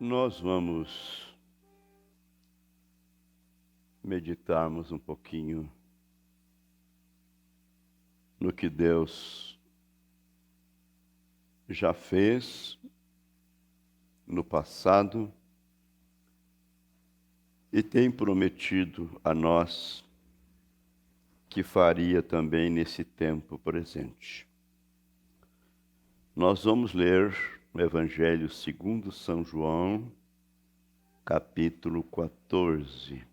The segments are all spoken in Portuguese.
Nós vamos meditarmos um pouquinho no que Deus já fez no passado e tem prometido a nós que faria também nesse tempo presente. Nós vamos ler o Evangelho segundo São João, capítulo 14.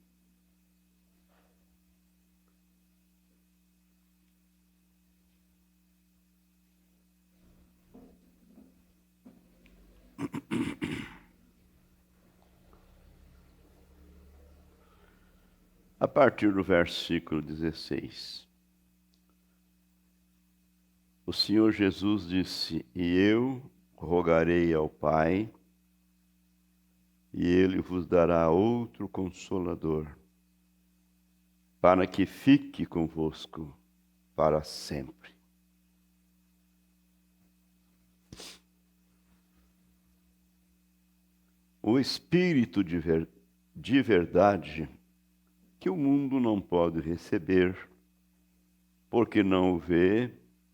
A partir do versículo 16. O Senhor Jesus disse: "E eu rogarei ao Pai, e Ele vos dará outro Consolador, para que fique convosco para sempre. O Espírito de verdade, que o mundo não pode receber, porque não o vê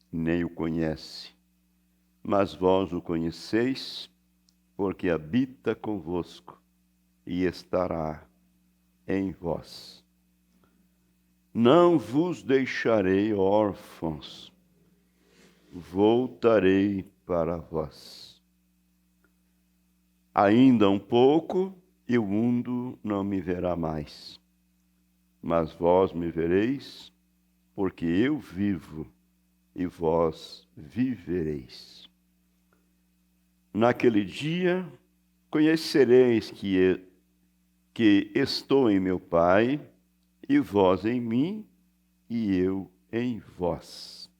nem o conhece. Mas vós o conheceis, porque habita convosco e estará em vós. Não vos deixarei órfãos, voltarei para vós. Ainda um pouco, e o mundo não me verá mais. Mas vós me vereis, porque eu vivo, e vós vivereis. Naquele dia conhecereis que estou em meu Pai, e vós em mim, e eu em vós.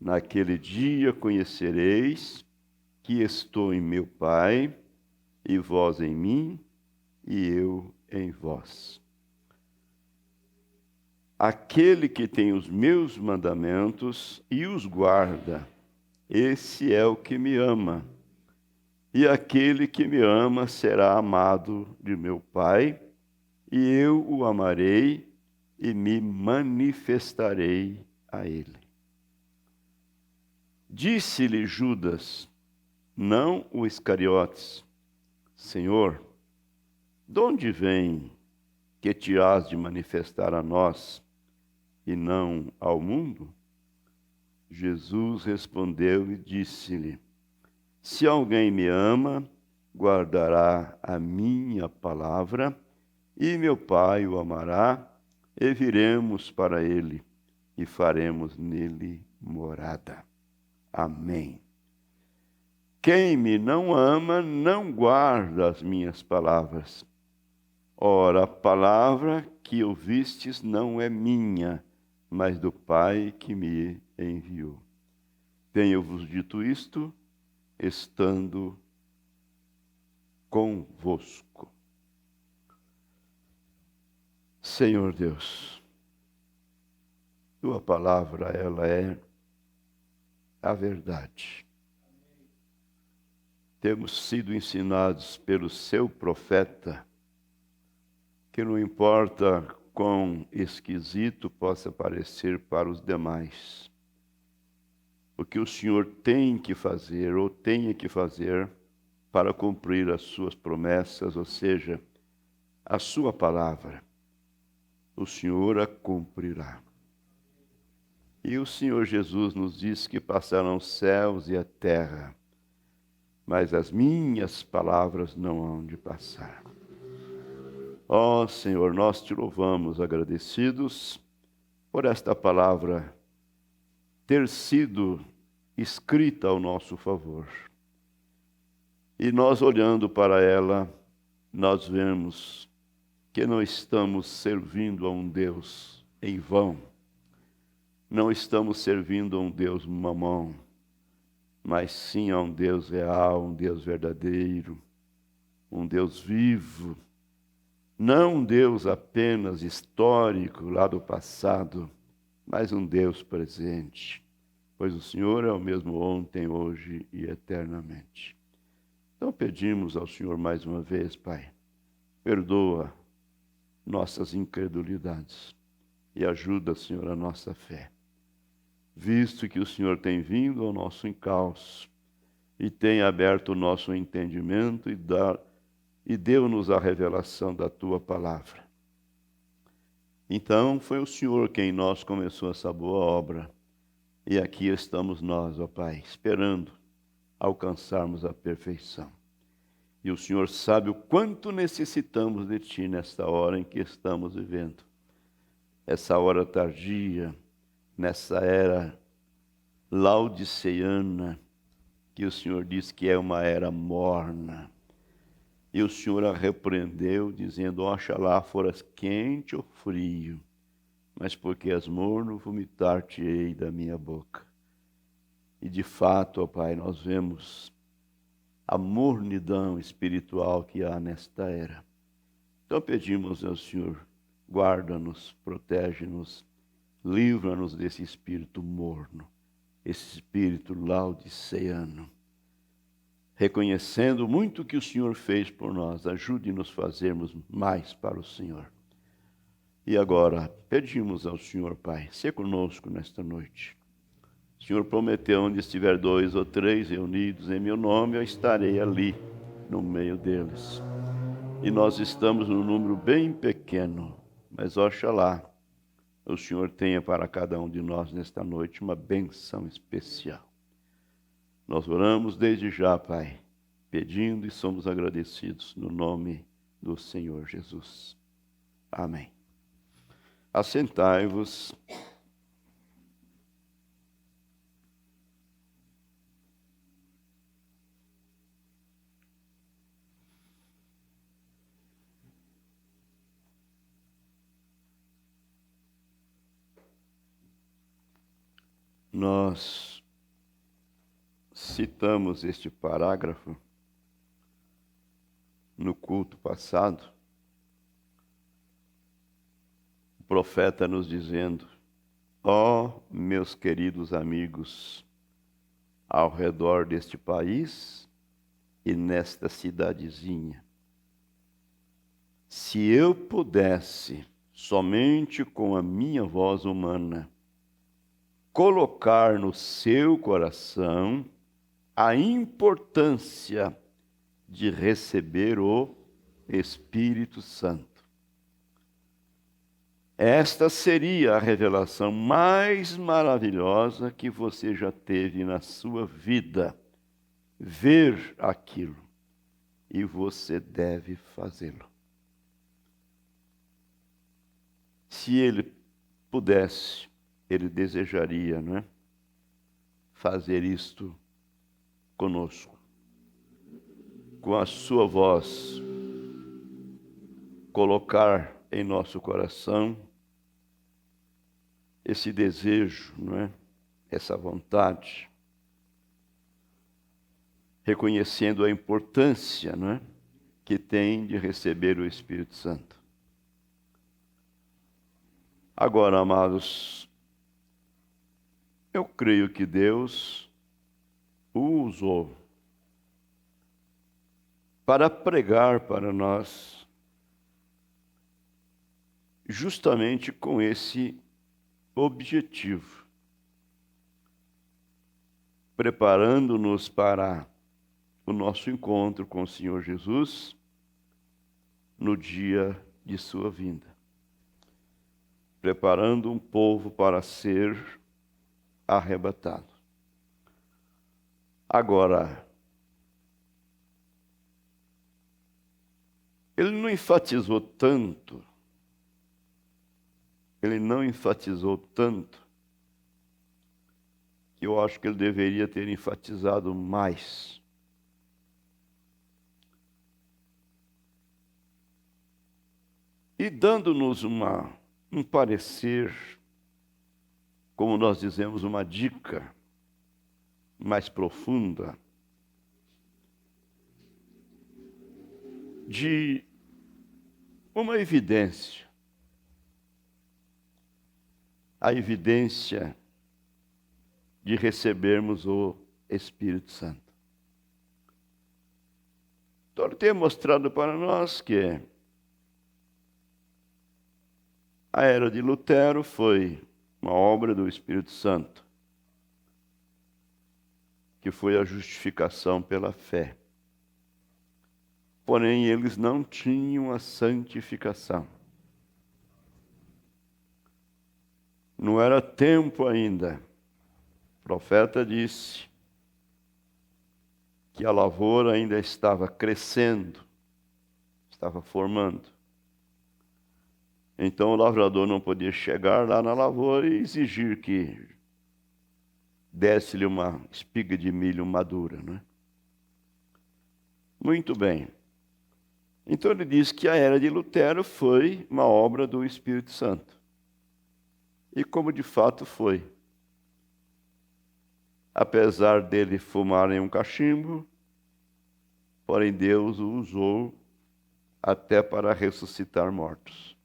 Naquele dia conhecereis que estou em meu Pai, e vós em mim, e eu em vós. Aquele que tem os meus mandamentos e os guarda, esse é o que me ama. E aquele que me ama será amado de meu Pai, e eu o amarei e me manifestarei a ele." Disse-lhe Judas, não o Iscariotes: "Senhor, de onde vem que te hás de manifestar a nós e não ao mundo?" Jesus respondeu e disse-lhe: "Se alguém me ama, guardará a minha palavra, e meu Pai o amará, e viremos para ele, e faremos nele morada." Amém. Quem me não ama, não guarda as minhas palavras. Ora, a palavra que ouvistes não é minha, mas do Pai que me enviou. Tenho-vos dito isto, estando convosco. Senhor Deus, tua palavra, ela é a verdade. Temos sido ensinados pelo seu profeta que não importa quão esquisito possa parecer para os demais, o que o Senhor tem que fazer ou tenha que fazer para cumprir as suas promessas, ou seja, a sua palavra, o Senhor a cumprirá. E o Senhor Jesus nos diz que passarão os céus e a terra, mas as minhas palavras não hão de passar. Ó Senhor, nós te louvamos agradecidos por esta palavra ter sido escrita ao nosso favor. E nós, olhando para ela, nós vemos que não estamos servindo a um Deus em vão. Não estamos servindo a um Deus mamão, mas sim a um Deus real, um Deus verdadeiro, um Deus vivo. Não um Deus apenas histórico lá do passado, mas um Deus presente, pois o Senhor é o mesmo ontem, hoje e eternamente. Então pedimos ao Senhor mais uma vez, Pai, perdoa nossas incredulidades e ajuda, Senhor, a nossa fé. Visto que o Senhor tem vindo ao nosso encalço e tem aberto o nosso entendimento e deu-nos a revelação da Tua palavra. Então foi o Senhor quem em nós começou essa boa obra. E aqui estamos nós, ó Pai, esperando alcançarmos a perfeição. E o Senhor sabe o quanto necessitamos de Ti nesta hora em que estamos vivendo. Essa hora tardia, nessa era laodiceana, que o Senhor diz que é uma era morna. E o Senhor a repreendeu, dizendo, oxalá foras quente ou frio, mas porque és morno, vomitar-te-ei da minha boca. E de fato, ó Pai, nós vemos a mornidão espiritual que há nesta era. Então pedimos ao Senhor, guarda-nos, protege-nos, livra-nos desse espírito morno, esse espírito laodiceano. Reconhecendo muito que o Senhor fez por nós, ajude-nos a fazermos mais para o Senhor. E agora, pedimos ao Senhor, Pai, seja conosco nesta noite. O Senhor prometeu, onde estiver 2 ou 3 reunidos em meu nome, eu estarei ali, no meio deles. E nós estamos num número bem pequeno, mas oxalá o Senhor tenha para cada um de nós nesta noite uma bênção especial. Nós oramos desde já, Pai, pedindo e somos agradecidos no nome do Senhor Jesus. Amém. Assentai-vos. Nós citamos este parágrafo no culto passado, o profeta nos dizendo, ó meus queridos amigos, ao redor deste país e nesta cidadezinha, se eu pudesse, somente com a minha voz humana, colocar no seu coração a importância de receber o Espírito Santo. Esta seria a revelação mais maravilhosa que você já teve na sua vida. Ver aquilo. E você deve fazê-lo. Se ele pudesse, ele desejaria, não é? Fazer isto conosco. Com a sua voz, colocar em nosso coração esse desejo, não é? Essa vontade, reconhecendo a importância, não é? Que tem de receber o Espírito Santo. Agora, amados, eu creio que Deus o usou para pregar para nós justamente com esse objetivo, preparando-nos para o nosso encontro com o Senhor Jesus no dia de sua vinda, preparando um povo para ser arrebatado. Agora, ele não enfatizou tanto, que eu acho que ele deveria ter enfatizado mais. E dando-nos um parecer, como nós dizemos, uma dica mais profunda, de uma evidência. A evidência de recebermos o Espírito Santo. Então ele tem mostrado para nós que a era de Lutero foi uma obra do Espírito Santo, que foi a justificação pela fé. Porém, eles não tinham a santificação. Não era tempo ainda. O profeta disse que a lavoura ainda estava crescendo, estava formando. Então o lavrador não podia chegar lá na lavoura e exigir que desse-lhe uma espiga de milho madura, né? Muito bem. Então ele diz que a era de Lutero foi uma obra do Espírito Santo. E como de fato foi. Apesar dele fumar em um cachimbo, porém Deus o usou até para ressuscitar mortos.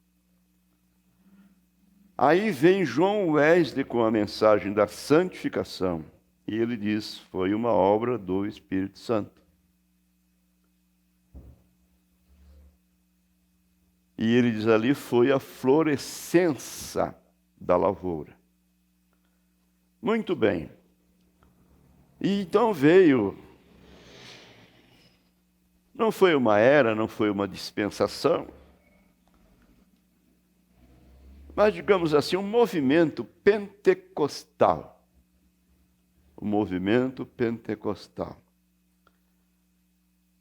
Aí vem John Wesley com a mensagem da santificação. E ele diz, foi uma obra do Espírito Santo. E ele diz ali, foi a florescença da lavoura. Muito bem. E então veio, não foi uma era, não foi uma dispensação, mas, digamos assim, um movimento pentecostal. O movimento pentecostal.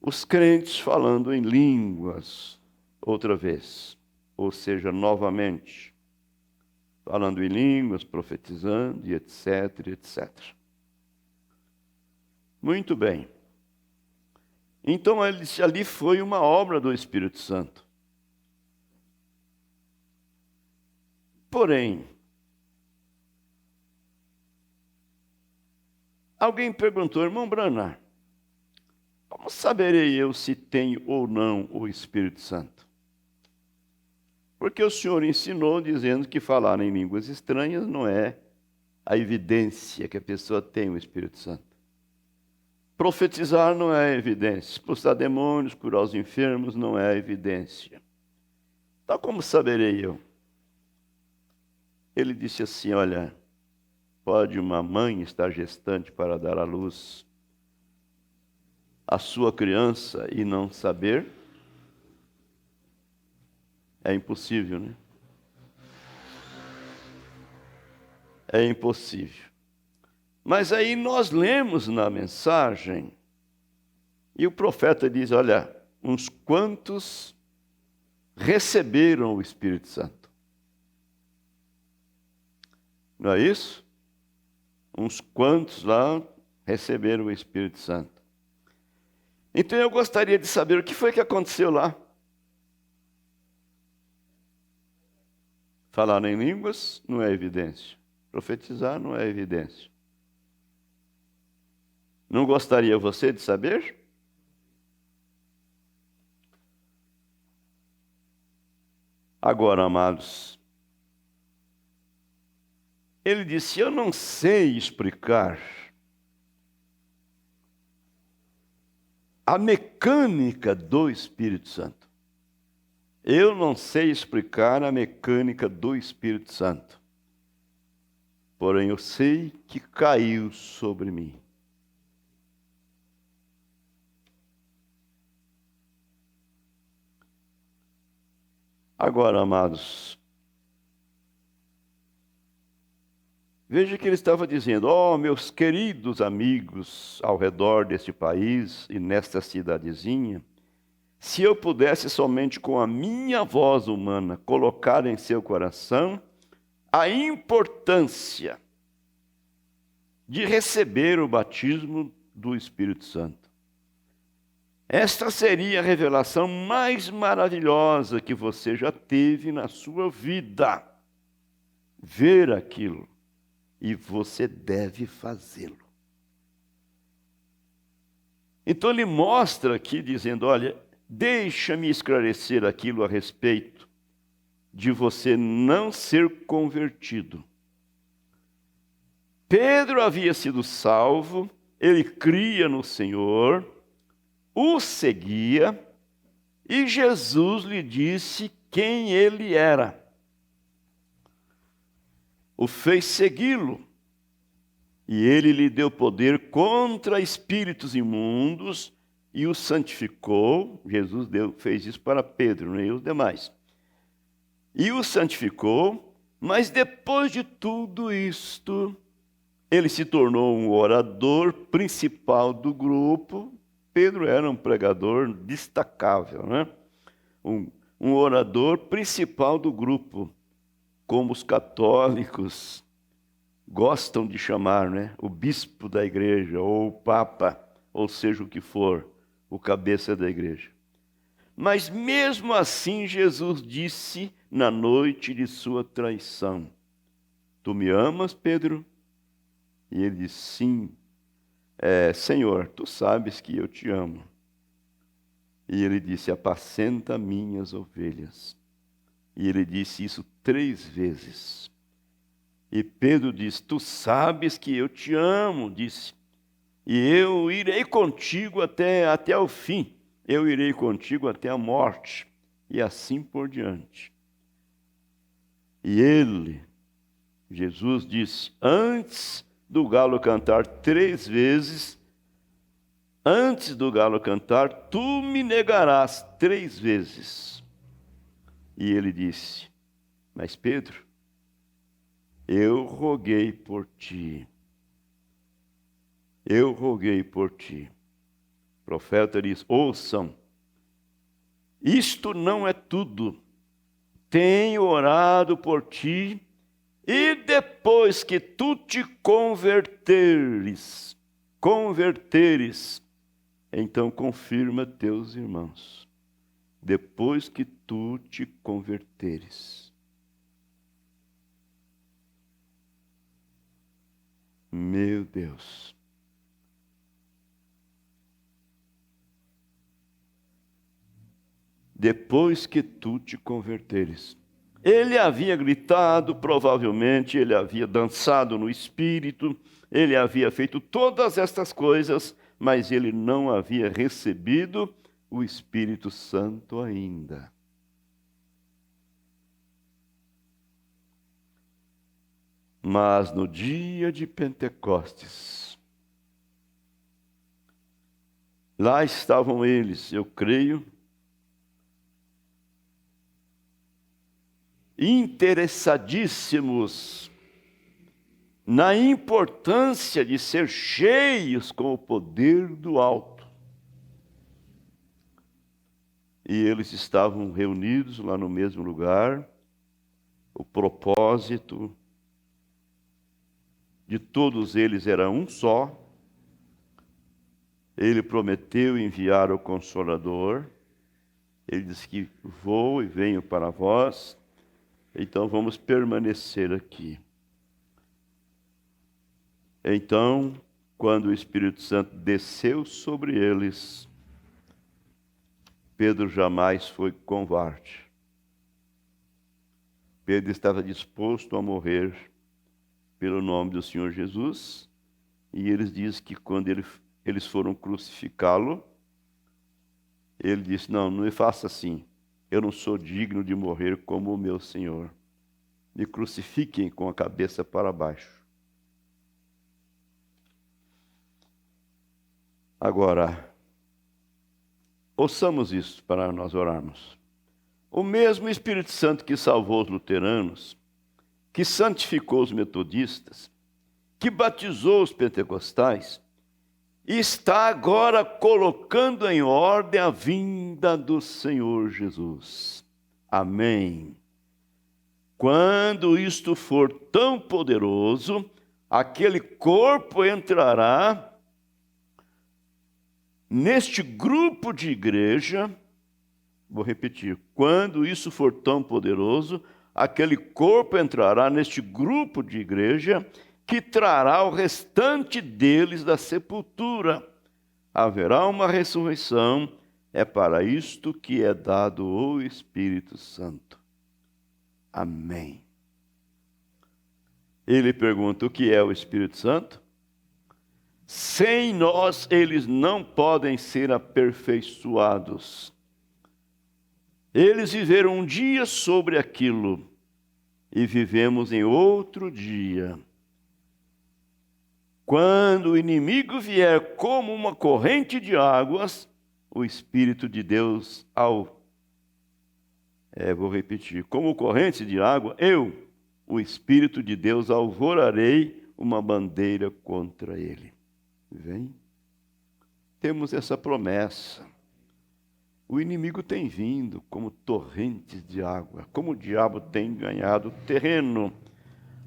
Os crentes falando em línguas outra vez, ou seja, novamente, falando em línguas, profetizando, e etc, etc. Muito bem. Então, ali foi uma obra do Espírito Santo. Porém, alguém perguntou, irmão Brana, como saberei eu se tenho ou não o Espírito Santo? Porque o Senhor ensinou dizendo que falar em línguas estranhas não é a evidência que a pessoa tem o Espírito Santo. Profetizar não é evidência. Expulsar demônios, curar os enfermos não é evidência. Então, como saberei eu? Ele disse assim, olha, pode uma mãe estar gestante para dar à luz a sua criança e não saber? É impossível, né? É impossível. Mas aí nós lemos na mensagem, e o profeta diz, olha, uns quantos receberam o Espírito Santo. Não é isso? Uns quantos lá receberam o Espírito Santo. Então eu gostaria de saber o que foi que aconteceu lá. Falar em línguas não é evidência. Profetizar não é evidência. Não gostaria você de saber? Agora, amados, ele disse, eu não sei explicar a mecânica do Espírito Santo. Eu não sei explicar a mecânica do Espírito Santo. Porém, eu sei que caiu sobre mim. Agora, amados, veja que ele estava dizendo, ó, meus queridos amigos ao redor deste país e nesta cidadezinha, se eu pudesse somente com a minha voz humana colocar em seu coração a importância de receber o batismo do Espírito Santo. Esta seria a revelação mais maravilhosa que você já teve na sua vida. Ver aquilo. E você deve fazê-lo. Então ele mostra aqui dizendo, olha, deixa-me esclarecer aquilo a respeito de você não ser convertido. Pedro havia sido salvo, ele cria no Senhor, o seguia, e Jesus lhe disse quem ele era. O fez segui-lo, e ele lhe deu poder contra espíritos imundos e o santificou. Jesus fez isso para Pedro, né, e os demais. E o santificou, mas depois de tudo isto, ele se tornou um orador principal do grupo. Pedro era um pregador destacável, né? Um orador principal do grupo, como os católicos gostam de chamar, né? O bispo da igreja, ou o papa, ou seja o que for, o cabeça da igreja. Mas mesmo assim Jesus disse na noite de sua traição: Tu me amas, Pedro? E ele disse: Sim, Senhor, tu sabes que eu te amo. E ele disse: Apacenta minhas ovelhas. E ele disse isso 3 vezes. E Pedro disse: Tu sabes que eu te amo, disse, e eu irei contigo até o fim. Eu irei contigo até a morte. E assim por diante. E Jesus disse, antes do galo cantar 3 vezes, antes do galo cantar, tu me negarás 3 vezes. E ele disse: Mas Pedro, eu roguei por ti. Eu roguei por ti. O profeta diz: Ouçam, isto não é tudo. Tenho orado por ti, e depois que tu te converteres, então confirma teus irmãos. Depois que tu te converteres. Meu Deus. Depois que tu te converteres. Ele havia gritado, provavelmente, ele havia dançado no espírito, ele havia feito todas estas coisas, mas ele não havia recebido o Espírito Santo ainda. Mas no dia de Pentecostes, lá estavam eles, eu creio, interessadíssimos na importância de ser cheios com o poder do alto. E eles estavam reunidos lá no mesmo lugar. O propósito de todos eles era um só. Ele prometeu enviar o Consolador. Ele disse que vou e venho para vós, então vamos permanecer aqui. Então, quando o Espírito Santo desceu sobre eles, Pedro jamais foi covarde. Pedro estava disposto a morrer pelo nome do Senhor Jesus, e eles dizem que quando eles foram crucificá-lo, ele disse: não me faça assim, eu não sou digno de morrer como o meu Senhor. Me crucifiquem com a cabeça para baixo. Agora, ouçamos isso para nós orarmos. O mesmo Espírito Santo que salvou os luteranos, que santificou os metodistas, que batizou os pentecostais, está agora colocando em ordem a vinda do Senhor Jesus. Amém. Quando isto for tão poderoso, aquele corpo entrará neste grupo de igreja. Vou repetir. Quando isso for tão poderoso, aquele corpo entrará neste grupo de igreja que trará o restante deles da sepultura. Haverá uma ressurreição, é para isto que é dado o Espírito Santo. Amém. Ele pergunta: o que é o Espírito Santo? Sem nós, eles não podem ser aperfeiçoados. Eles viveram um dia sobre aquilo e vivemos em outro dia. Quando o inimigo vier como uma corrente de águas, o Espírito de Deus, vou repetir, como corrente de água, o Espírito de Deus, alvorarei uma bandeira contra ele. Vem? Temos essa promessa. O inimigo tem vindo como torrentes de água, como o diabo tem ganhado terreno,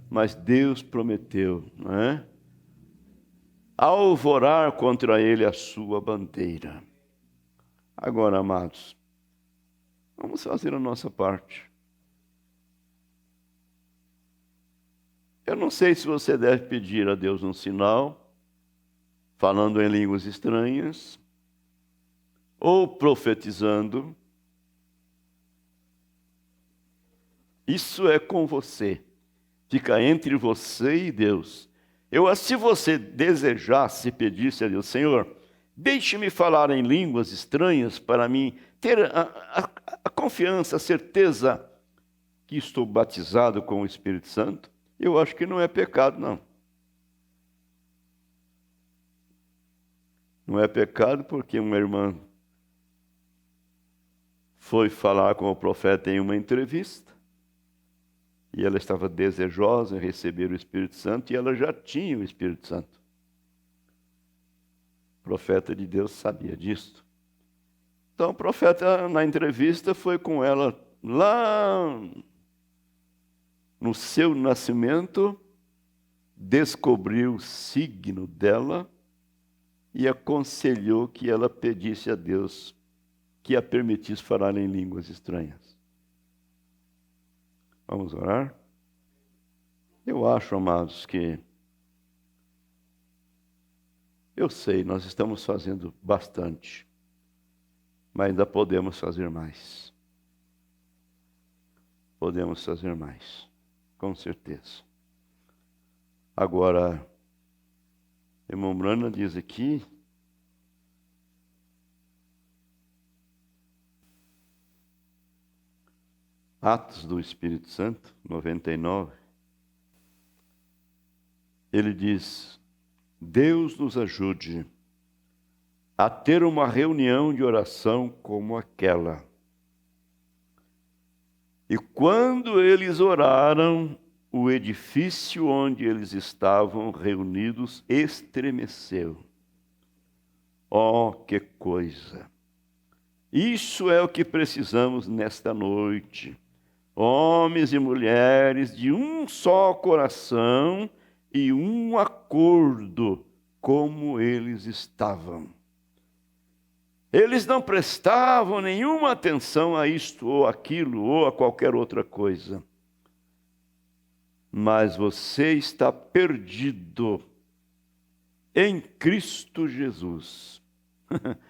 mas Deus prometeu, não é? Alvorar contra ele a sua bandeira. Agora, amados, vamos fazer a nossa parte. Eu não sei se você deve pedir a Deus um sinal, falando em línguas estranhas, ou profetizando. Isso é com você. Fica entre você e Deus. Se você desejasse, pedisse a Deus, Senhor, deixe-me falar em línguas estranhas para mim ter a confiança, a certeza que estou batizado com o Espírito Santo, eu acho que não é pecado, não. Não é pecado porque uma irmã foi falar com o profeta em uma entrevista e ela estava desejosa em receber o Espírito Santo e ela já tinha o Espírito Santo. O profeta de Deus sabia disso. Então o profeta na entrevista foi com ela lá no seu nascimento, descobriu o signo dela e aconselhou que ela pedisse a Deus que a permitisse falar em línguas estranhas. Vamos orar? Eu acho, amados, que eu sei, nós estamos fazendo bastante, mas ainda podemos fazer mais. Podemos fazer mais, com certeza. Agora, irmão Brana diz aqui, Atos do Espírito Santo, 99, ele diz, Deus nos ajude a ter uma reunião de oração como aquela. E quando eles oraram, o edifício onde eles estavam reunidos estremeceu. Oh, que coisa! Isso é o que precisamos nesta noite. Homens e mulheres de um só coração e um acordo, como eles estavam. Eles não prestavam nenhuma atenção a isto ou aquilo ou a qualquer outra coisa. Mas você está perdido em Cristo Jesus.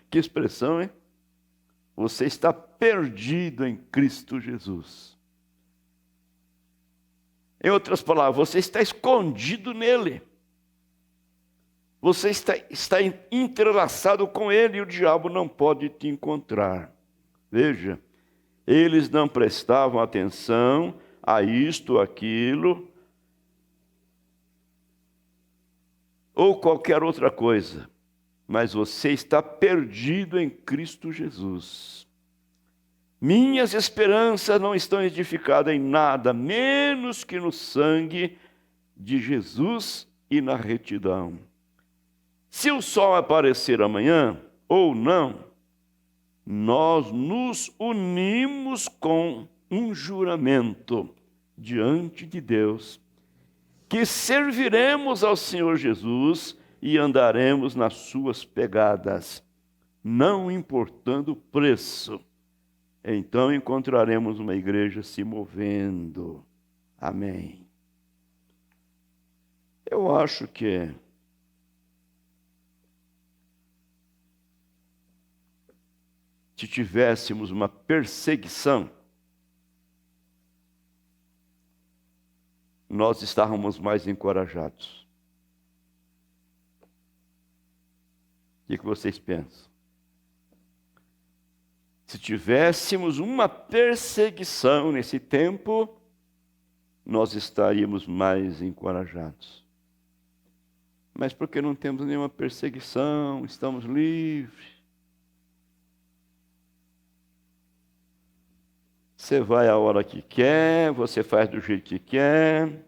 Que expressão, hein? Você está perdido em Cristo Jesus. Em outras palavras, você está escondido nele. Você está entrelaçado com ele e o diabo não pode te encontrar. Veja, eles não prestavam atenção a isto, aquilo, ou qualquer outra coisa. Mas você está perdido em Cristo Jesus. Minhas esperanças não estão edificadas em nada, menos que no sangue de Jesus e na retidão. Se o sol aparecer amanhã, ou não, nós nos unimos com um juramento diante de Deus, que serviremos ao Senhor Jesus e andaremos nas suas pegadas, não importando o preço. Então encontraremos uma igreja se movendo. Amém. Eu acho que se tivéssemos uma perseguição, nós estávamos mais encorajados. O que vocês pensam? Se tivéssemos uma perseguição nesse tempo, nós estaríamos mais encorajados. Mas porque não temos nenhuma perseguição, estamos livres. Você vai a hora que quer, você faz do jeito que quer.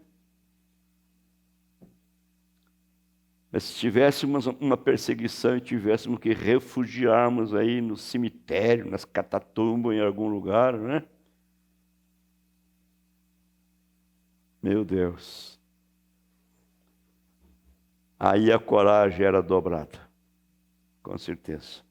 Mas se tivéssemos uma perseguição e tivéssemos que refugiarmos aí no cemitério, nas catatumbas, em algum lugar, né? Meu Deus. Aí a coragem era dobrada, com certeza.